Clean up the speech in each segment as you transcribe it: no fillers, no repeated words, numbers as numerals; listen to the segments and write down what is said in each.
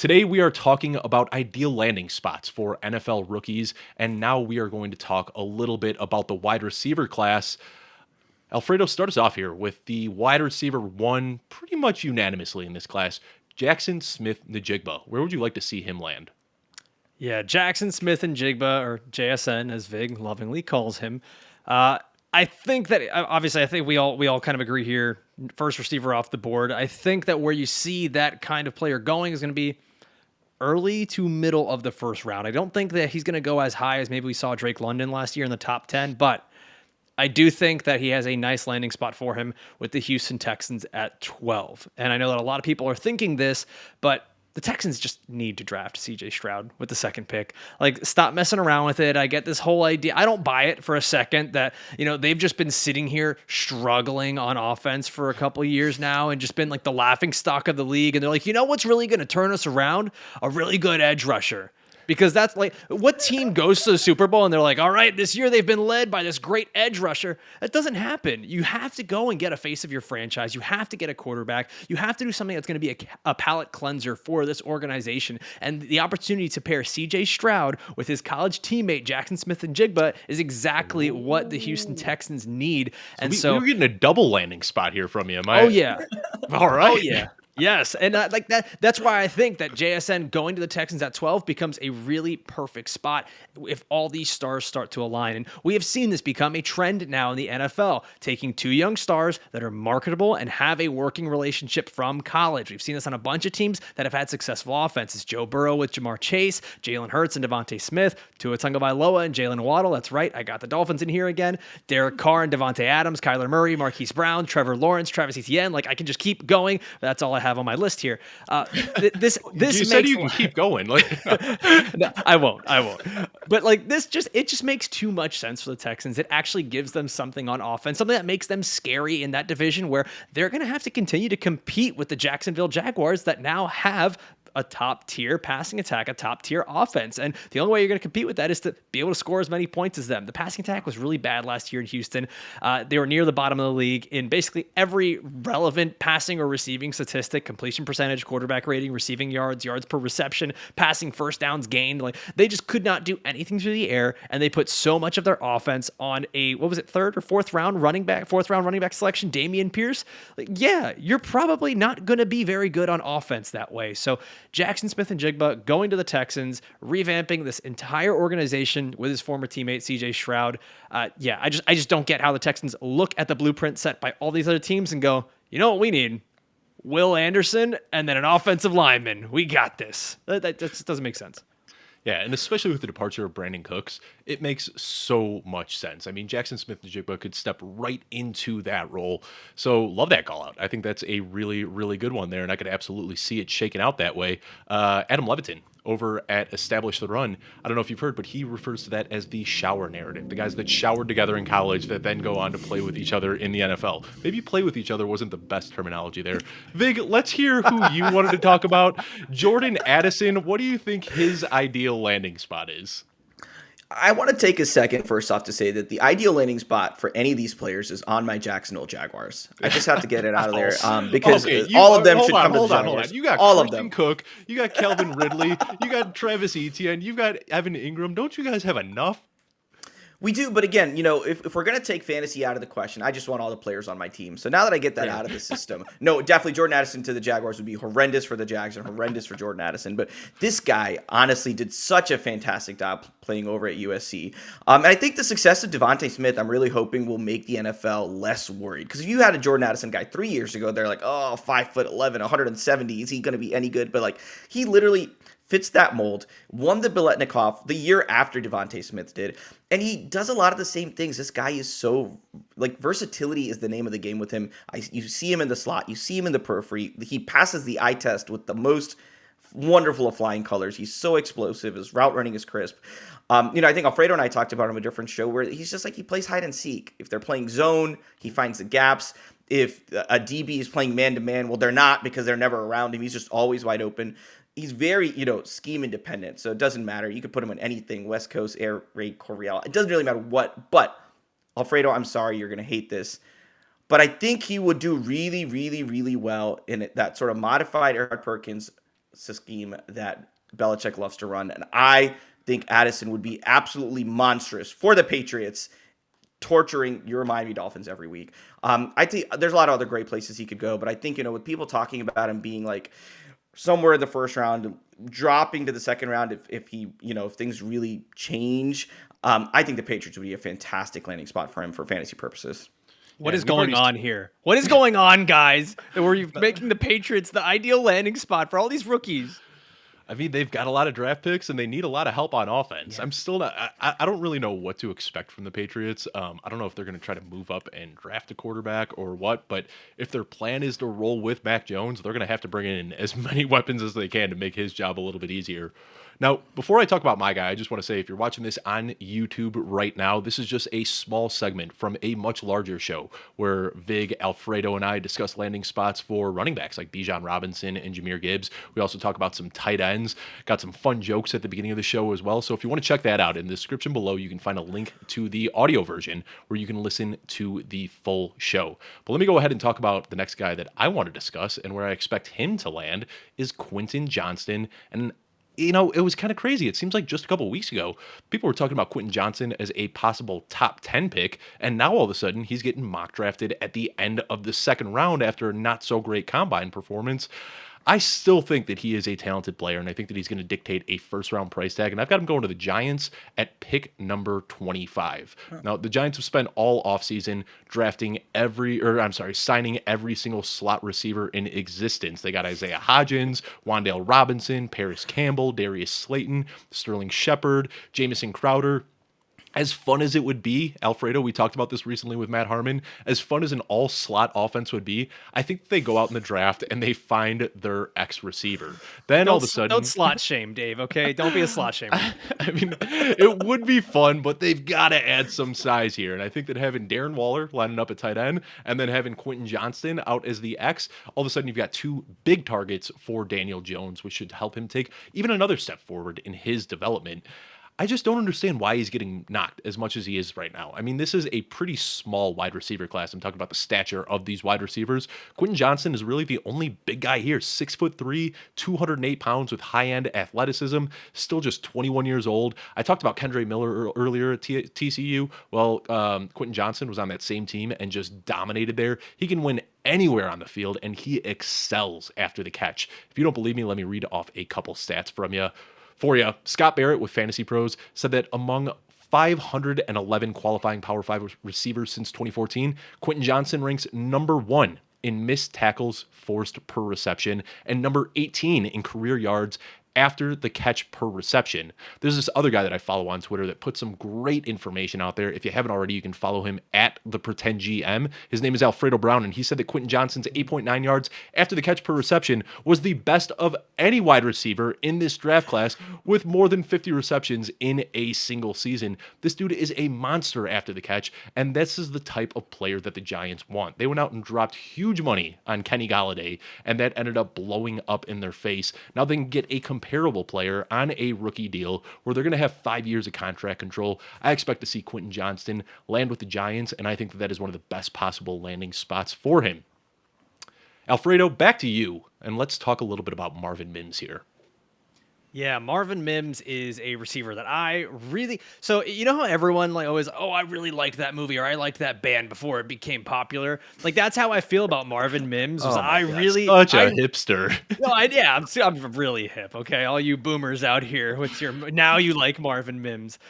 Today, we are talking about ideal landing spots for NFL rookies, and now we are going to talk a little bit about the wide receiver class. Alfredo, start us off here with the wide receiver one pretty much unanimously in this class, Jaxon Smith-Njigba. Where would you like to see him land? Yeah, Jaxon Smith-Njigba, or JSN, as Vig lovingly calls him. I think that obviously, I think we all kind of agree here. First receiver off the board. I think that where you see that kind of player going is going to be early to middle of the first round. I don't think that he's going to go as high as maybe we saw Drake London last year in the top 10, but I do think that he has a nice landing spot for him with the Houston Texans at 12. And I know that a lot of people are thinking this, but the Texans just need to draft CJ Stroud with the second pick. Like, stop messing around with it. I get this whole idea. I don't buy it for a second that, they've just been sitting here struggling on offense for a couple of years now and just been like the laughing stock of the league. And they're like, what's really going to turn us around? A really good edge rusher. Because that's like, what team goes to the Super Bowl and they're like, all right, this year they've been led by this great edge rusher. That doesn't happen. You have to go and get a face of your franchise. You have to get a quarterback. You have to do something that's going to be a palate cleanser for this organization. And the opportunity to pair CJ Stroud with his college teammate, Jaxon Smith-Njigba, is exactly what the Houston Texans need. And so we're getting a double landing spot here from you. Am I? Oh, yeah. All right. Oh, yeah. Yes, and like that. That's why I think that JSN going to the Texans at 12 becomes a really perfect spot if all these stars start to align. And we have seen this become a trend now in the NFL, taking two young stars that are marketable and have a working relationship from college. We've seen this on a bunch of teams that have had successful offenses. Joe Burrow with Jamar Chase, Jalen Hurts and Devontae Smith, Tua Tagovailoa and Jalen Waddle. That's right, I got the Dolphins in here again. Derek Carr and Devontae Adams, Kyler Murray, Marquise Brown, Trevor Lawrence, Travis Etienne. Like, I can just keep going. That's all I have on my list here. This you said you can keep going. Like, no, I won't. But like it just makes too much sense for the Texans. It actually gives them something on offense, something that makes them scary in that division where they're going to have to continue to compete with the Jacksonville Jaguars that now have a top tier passing attack, a top tier offense. And the only way you're going to compete with that is to be able to score as many points as them. The passing attack was really bad last year in Houston. They were near the bottom of the league in basically every relevant passing or receiving statistic: completion percentage, quarterback rating, receiving yards, yards per reception, passing first downs gained. Like, they just could not do anything through the air. And they put so much of their offense on a, third or fourth round running back selection, Dameon Pierce. Like, yeah, you're probably not going to be very good on offense that way. So Jaxon Smith-Njigba going to the Texans, revamping this entire organization with his former teammate CJ Stroud. I just don't get how the Texans look at the blueprint set by all these other teams and go, you know what we need? Will Anderson and then an offensive lineman. We got this. That just doesn't make sense. Yeah, and especially with the departure of Brandon Cooks, it makes so much sense. I mean, Jaxon Smith-Njigba could step right into that role. So love that call out. I think that's a really, really good one there, and I could absolutely see it shaken out that way. Adam Leviton over at Establish the Run, I don't know if you've heard, but he refers to that as the shower narrative. The guys that showered together in college that then go on to play with each other in the NFL. Maybe play with each other wasn't the best terminology there. Vig, let's hear who you wanted to talk about. Jordan Addison, what do you think his ideal landing spot is? I want to take a second first off to say that the ideal landing spot for any of these players is on my Jacksonville Jaguars. I just have to get it out of there because all of them should come to the Jaguars. Hold on. You got all Christian Cook, you got Calvin Ridley, you got Travis Etienne, you got Evan Ingram. Don't you guys have enough? We do, but again, if we're going to take fantasy out of the question, I just want all the players on my team. So now that I get that out of the system, no, definitely Jordan Addison to the Jaguars would be horrendous for the Jags and horrendous for Jordan Addison. But this guy honestly did such a fantastic job playing over at USC. And I think the success of Devontae Smith, I'm really hoping will make the NFL less worried. Because if you had a Jordan Addison guy 3 years ago, they're like, 5'11", 170, is he going to be any good? But like, he literally fits that mold, won the Biletnikoff the year after Devontae Smith did, and he does a lot of the same things. This guy is so, versatility is the name of the game with him. You see him in the slot, you see him in the periphery, he passes the eye test with the most wonderful of flying colors. He's so explosive, his route running is crisp. I think Alfredo and I talked about him a different show where he's just like, he plays hide and seek. If they're playing zone, he finds the gaps. If a DB is playing man-to-man, well, they're not because they're never around him. He's just always wide open. He's very, scheme independent, so it doesn't matter. You could put him on anything, West Coast, Air Raid, Correal. It doesn't really matter what. But, Alfredo, I'm sorry, you're going to hate this. But I think he would do really, really, really well in that sort of modified Erhard Perkins scheme that Belichick loves to run. And I think Addison would be absolutely monstrous for the Patriots, torturing your Miami Dolphins every week. I think there's a lot of other great places he could go, but I think, with people talking about him being like somewhere in the first round, dropping to the second round if he, if things really change, I think the Patriots would be a fantastic landing spot for him for fantasy purposes. What is going on here? What is going on, guys? Where you're making the Patriots the ideal landing spot for all these rookies? I mean, they've got a lot of draft picks and they need a lot of help on offense. Yeah. I'm still not, I don't really know what to expect from the Patriots. I don't know if they're going to try to move up and draft a quarterback or what, but if their plan is to roll with Mac Jones, they're going to have to bring in as many weapons as they can to make his job a little bit easier. Now, before I talk about my guy, I just want to say, if you're watching this on YouTube right now, this is just a small segment from a much larger show where Vig, Alfredo, and I discuss landing spots for running backs like Bijan Robinson and Jahmyr Gibbs. We also talk about some tight ends, got some fun jokes at the beginning of the show as well. So if you want to check that out, in the description below, you can find a link to the audio version where you can listen to the full show. But let me go ahead and talk about the next guy that I want to discuss and where I expect him to land is Quentin Johnston. And it was kind of crazy. It seems like just a couple of weeks ago, people were talking about Quentin Johnston as a possible top 10 pick, and now all of a sudden he's getting mock drafted at the end of the second round after a not so great combine performance. I still think that he is a talented player, and I think that he's going to dictate a first-round price tag, and I've got him going to the Giants at pick number 25. Now, the Giants have spent all offseason signing every single slot receiver in existence. They got Isaiah Hodgins, Wan'Dale Robinson, Paris Campbell, Darius Slayton, Sterling Shepard, Jamison Crowder. As fun as it would be, Alfredo, we talked about this recently with Matt Harmon, as fun as an all-slot offense would be, I think they go out in the draft and they find their ex-receiver. Then all of a sudden... Don't slot shame, Dave, okay? Don't be a slot shamer. I mean, it would be fun, but they've got to add some size here. And I think that having Darren Waller lining up at tight end and then having Quentin Johnston out as the X, all of a sudden you've got two big targets for Daniel Jones, which should help him take even another step forward in his development. I just don't understand why he's getting knocked as much as he is right now. I mean, this is a pretty small wide receiver class. I'm talking about the stature of these wide receivers. Quentin Johnston is really the only big guy here, 6'3", 208 pounds with high-end athleticism, still just 21 years old. I talked about Kendre Miller earlier at TCU. Well, Quentin Johnston was on that same team and just dominated there. He can win anywhere on the field, and he excels after the catch. If you don't believe me, let me read off a couple stats for you. Scott Barrett with Fantasy Pros said that among 511 qualifying Power 5 receivers since 2014, Quentin Johnston ranks number 1 in missed tackles forced per reception and number 18 in career yards after the catch per reception. There's this other guy that I follow on Twitter that puts some great information out there. If you haven't already, you can follow him at the Pretend GM. His name is Alfredo Brown, and he said that Quentin Johnston's 8.9 yards after the catch per reception was the best of any wide receiver in this draft class with more than 50 receptions in a single season. This dude is a monster after the catch, and this is the type of player that the Giants want. They went out and dropped huge money on Kenny Golladay, and that ended up blowing up in their face. Now they can get a comparable player on a rookie deal where they're going to have 5 years of contract control. I expect to see Quentin Johnston land with the Giants, and I think that is one of the best possible landing spots for him. Alfredo, back to you, and let's talk a little bit about Marvin Mims here. Yeah, Marvin Mims is a receiver that I really... So, you know how everyone always, I really liked that movie or I liked that band before it became popular? That's how I feel about Marvin Mims. Such a hipster. No, I'm really hip, okay? All you boomers out here with your... Now you like Marvin Mims.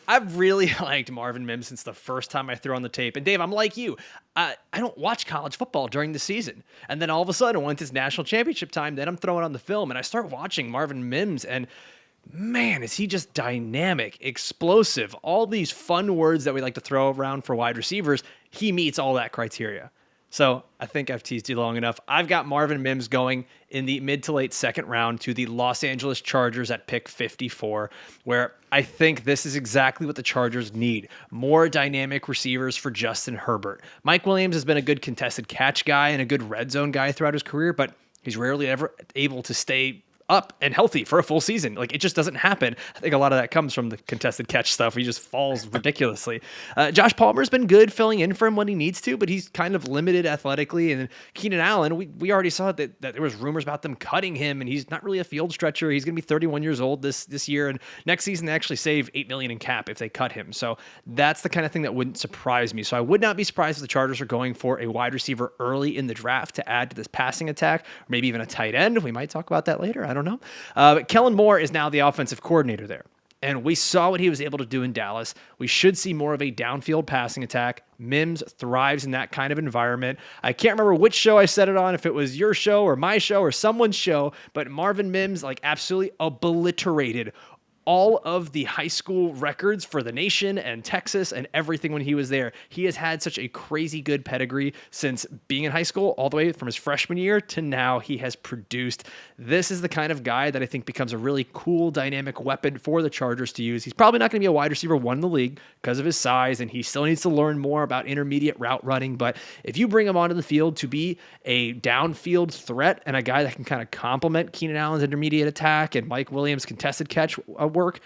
I've really liked Marvin Mims since the first time I threw on the tape. And Dave, I'm like you. I don't watch college football during the season. And then all of a sudden, once it's national championship time, then I'm throwing on the film and I start watching Marvin Mims, and man, is he just dynamic, explosive, all these fun words that we like to throw around for wide receivers. He meets all that criteria. So I think I've teased you long enough. I've got Marvin Mims going in the mid to late second round to the Los Angeles Chargers at pick 54, where I think this is exactly what the Chargers need. More dynamic receivers for Justin Herbert. Mike Williams has been a good contested catch guy and a good red zone guy throughout his career, but he's rarely ever able to stay up and healthy for a full season. Like, it just doesn't happen. I think a lot of that comes from the contested catch stuff. He just falls ridiculously. Josh Palmer's been good filling in for him when he needs to, but he's kind of limited athletically. And Keenan Allen, we already saw that there was rumors about them cutting him, and he's not really a field stretcher. He's going to be 31 years old this year, and next season they actually save $8 million in cap if they cut him. So that's the kind of thing that wouldn't surprise me. So I would not be surprised if the Chargers are going for a wide receiver early in the draft to add to this passing attack, or maybe even a tight end. We might talk about that later. I don't know. But Kellen Moore is now the offensive coordinator there. And we saw what he was able to do in Dallas. We should see more of a downfield passing attack. Mims thrives in that kind of environment. I can't remember which show I said it on, if it was your show or my show or someone's show, but Marvin Mims like absolutely obliterated all of the high school records for the nation and Texas and everything when he was there. He has had such a crazy good pedigree since being in high school, all the way from his freshman year to now. He has produced. This is the kind of guy that I think becomes a really cool dynamic weapon for the Chargers to use. He's probably not going to be a wide receiver one in the league because of his size, and he still needs to learn more about intermediate route running. But if you bring him onto the field to be a downfield threat and a guy that can kind of complement Keenan Allen's intermediate attack and Mike Williams' contested catch work,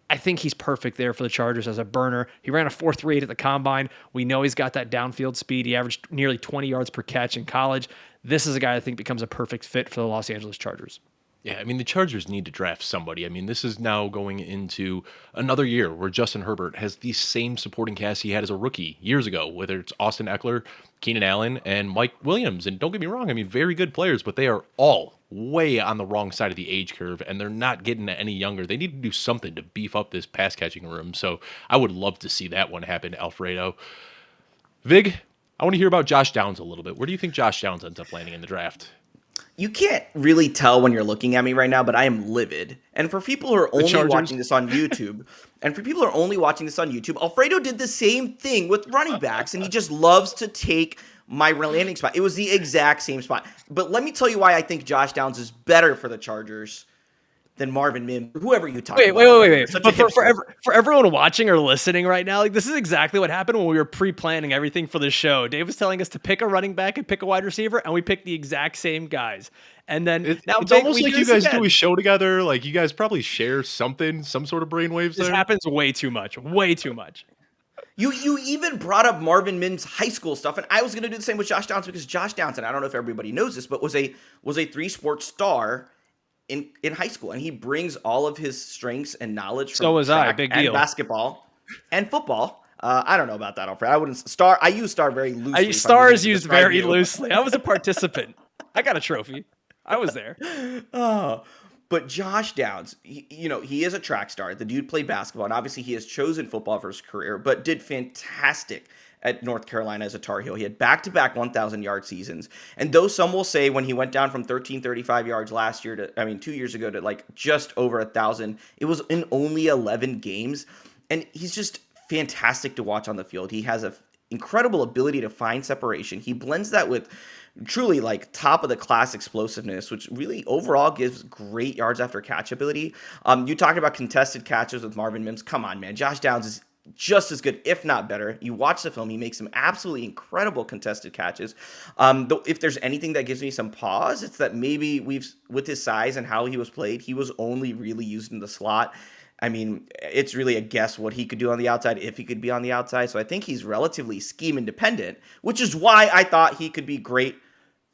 I think he's perfect there for the Chargers as a burner. He ran a 4.38 at the combine. We know he's got that downfield speed. He averaged nearly 20 yards per catch in college. This is a guy I think becomes a perfect fit for the Los Angeles Chargers. Yeah, I mean, the Chargers need to draft somebody. I mean, this is now going into another year where Justin Herbert has the same supporting cast he had as a rookie years ago, whether it's Austin Eckler, Keenan Allen, and Mike Williams. And don't get me wrong, I mean, very good players, but they are all way on the wrong side of the age curve, and they're not getting any younger. They need to do something to beef up this pass catching room. So I would love to see that one happen, Alfredo. Vig, I want to hear about Josh Downs a little bit. Where do you think Josh Downs ends up landing in the draft? You can't really tell when you're looking at me right now, but I am livid. And for people who are only watching this on YouTube, Alfredo did the same thing with running backs, and he just loves to take my landing spot. It was the exact same spot. But let me tell you why I think Josh Downs is better for the Chargers than Marvin Mims, whoever you talk about. Wait. But for everyone watching or listening right now, like, this is exactly what happened when we were pre-planning everything for the show. Dave was telling us to pick a running back and pick a wide receiver, and we picked the exact same guys. And then it's almost like you guys do a show together. Like, you guys probably share something, some sort of brainwaves there. This happens way too much. Way too much. You even brought up Marvin Mims' high school stuff, and I was going to do the same with Josh Downs because Josh Downs, and I don't know if everybody knows this, but was a 3-sport star in high school, and he brings all of his strengths and knowledge from track and basketball and football. I don't know about that, Alfred. I wouldn't star. I use star very loosely. Star is used very loosely. I was a participant. I got a trophy. I was there. But Josh Downs, he is a track star. The dude played basketball, and obviously he has chosen football for his career, but did fantastic at North Carolina as a Tar Heel. He had back-to-back 1,000-yard seasons. And though some will say when he went down from 1,335 yards 2 years ago to like just over 1,000, it was in only 11 games. And he's just fantastic to watch on the field. He has an incredible ability to find separation. He blends that with truly like top of the class explosiveness, which really overall gives great yards after catch ability. You talking about contested catches with Marvin Mims. Come on, man. Josh Downs is just as good, if not better. You watch the film, he makes some absolutely incredible contested catches. Though if there's anything that gives me some pause, it's that maybe with his size and how he was played, he was only really used in the slot. I mean, it's really a guess what he could do on the outside, if he could be on the outside. So I think he's relatively scheme independent, which is why I thought he could be great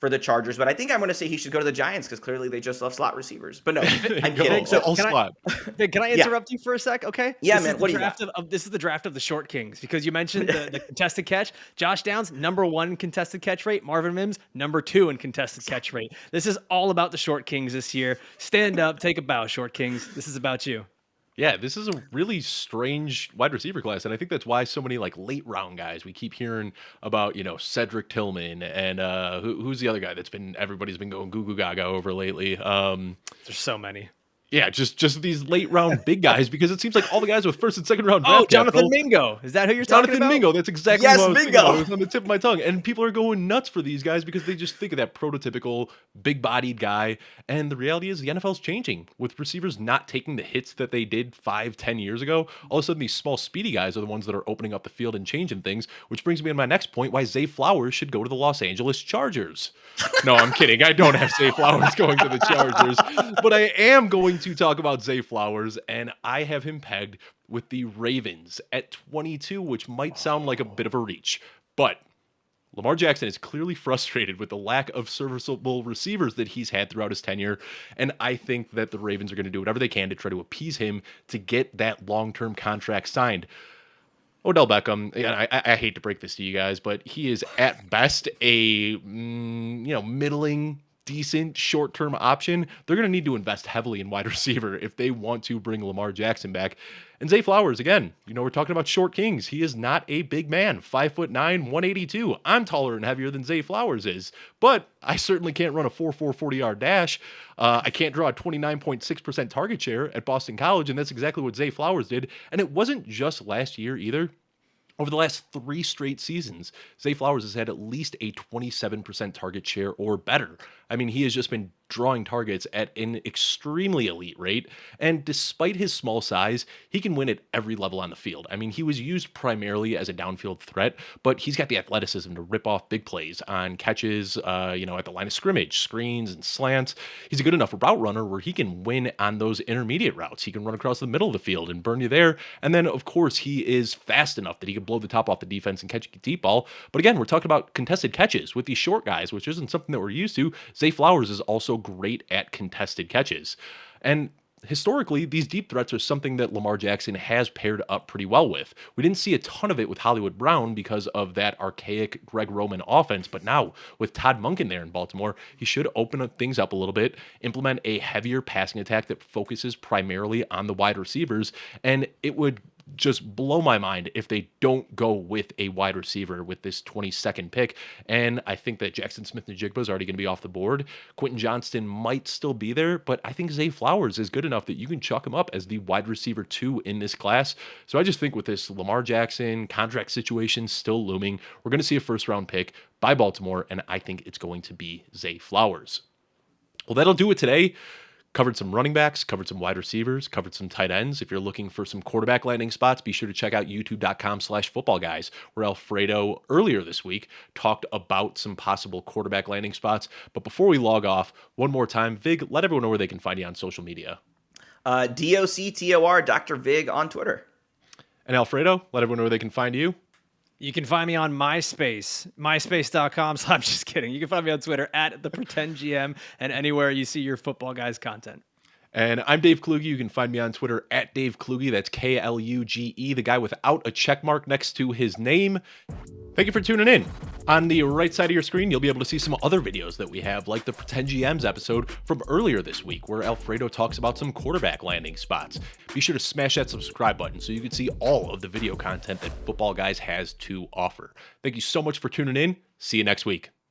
for the Chargers. But I think I'm going to say he should go to the Giants because clearly they just love slot receivers. But no, I'm kidding. So can I interrupt you for a sec? Okay. Yeah, this man. What do you got? This is the draft of the short kings because you mentioned the contested catch. Josh Downs, #1 in contested catch rate. Marvin Mims, #2 in contested catch rate. This is all about the short kings this year. Stand up, take a bow, short kings. This is about you. Yeah, this is a really strange wide receiver class, and I think that's why so many like late round guys we keep hearing about, Cedric Tillman and who's the other guy everybody's been going goo goo gaga over lately. There's so many. Yeah, just these late round big guys, because it seems like all the guys with first and second round Oh, draft Jonathan capital. Mingo. Is that who you're talking Jonathan about? Mingo, that's exactly Yes, what I was thinking about. Mingo. It was on the tip of my tongue. And people are going nuts for these guys because they just think of that prototypical big-bodied guy. And the reality is the NFL's changing with receivers not taking the hits that they did 5-10 years ago. All of a sudden, these small, speedy guys are the ones that are opening up the field and changing things, which brings me to my next point, why Zay Flowers should go to the Los Angeles Chargers. No, I'm kidding. I don't have Zay Flowers going to the Chargers, but I am going to talk about Zay Flowers, and I have him pegged with the Ravens at 22, which might sound like a bit of a reach, but Lamar Jackson is clearly frustrated with the lack of serviceable receivers that he's had throughout his tenure, and I think that the Ravens are going to do whatever they can to try to appease him to get that long-term contract signed. Odell Beckham, I hate to break this to you guys, but he is at best a middling, decent short-term option. They're going to need to invest heavily in wide receiver if they want to bring Lamar Jackson back. And Zay Flowers, again, we're talking about short kings. He is not a big man, 5'9", 182. I'm taller and heavier than Zay Flowers is, but I certainly can't run a 4.4 40-yard dash. I can't draw a 29.6% target share at Boston College, and that's exactly what Zay Flowers did. And it wasn't just last year either. Over the last 3 straight seasons, Zay Flowers has had at least a 27% target share or better. I mean, he has just been drawing targets at an extremely elite rate, and despite his small size, he can win at every level on the field. I mean, he was used primarily as a downfield threat, but he's got the athleticism to rip off big plays on catches, at the line of scrimmage, screens and slants. He's a good enough route runner where he can win on those intermediate routes. He can run across the middle of the field and burn you there. And then, of course, he is fast enough that he can blow the top off the defense and catch a deep ball. But again, we're talking about contested catches with these short guys, which isn't something that we're used to. Zay Flowers is also great at contested catches. And historically, these deep threats are something that Lamar Jackson has paired up pretty well with. We didn't see a ton of it with Hollywood Brown because of that archaic Greg Roman offense, but now with Todd Monken there in Baltimore, he should open things up a little bit, implement a heavier passing attack that focuses primarily on the wide receivers, and it would just blow my mind if they don't go with a wide receiver with this 22nd pick. And I think that Jaxon Smith-Njigba is already going to be off the board. Quentin Johnston might still be there, but I think Zay Flowers is good enough that you can chalk him up as the wide receiver 2 in this class. So I just think with this Lamar Jackson contract situation still looming, we're going to see a first-round pick by Baltimore, and I think it's going to be Zay Flowers. Well, that'll do it today. Covered some running backs, covered some wide receivers, covered some tight ends. If you're looking for some quarterback landing spots, be sure to check out youtube.com/footballguys, where Alfredo earlier this week talked about some possible quarterback landing spots. But before we log off, one more time, Vig, let everyone know where they can find you on social media. DOCTOR, Dr. Vig on Twitter. And Alfredo, let everyone know where they can find you. You can find me on MySpace, myspace.com. So I'm just kidding. You can find me on Twitter at @thepretendgm and anywhere you see your Football Guys content. And I'm Dave Kluge. You can find me on Twitter at Dave Kluge. That's Kluge, the guy without a check mark next to his name. Thank you for tuning in. On the right side of your screen, you'll be able to see some other videos that we have, like the Pretend GMs episode from earlier this week, where Alfredo talks about some quarterback landing spots. Be sure to smash that subscribe button so you can see all of the video content that Football Guys has to offer. Thank you so much for tuning in. See you next week.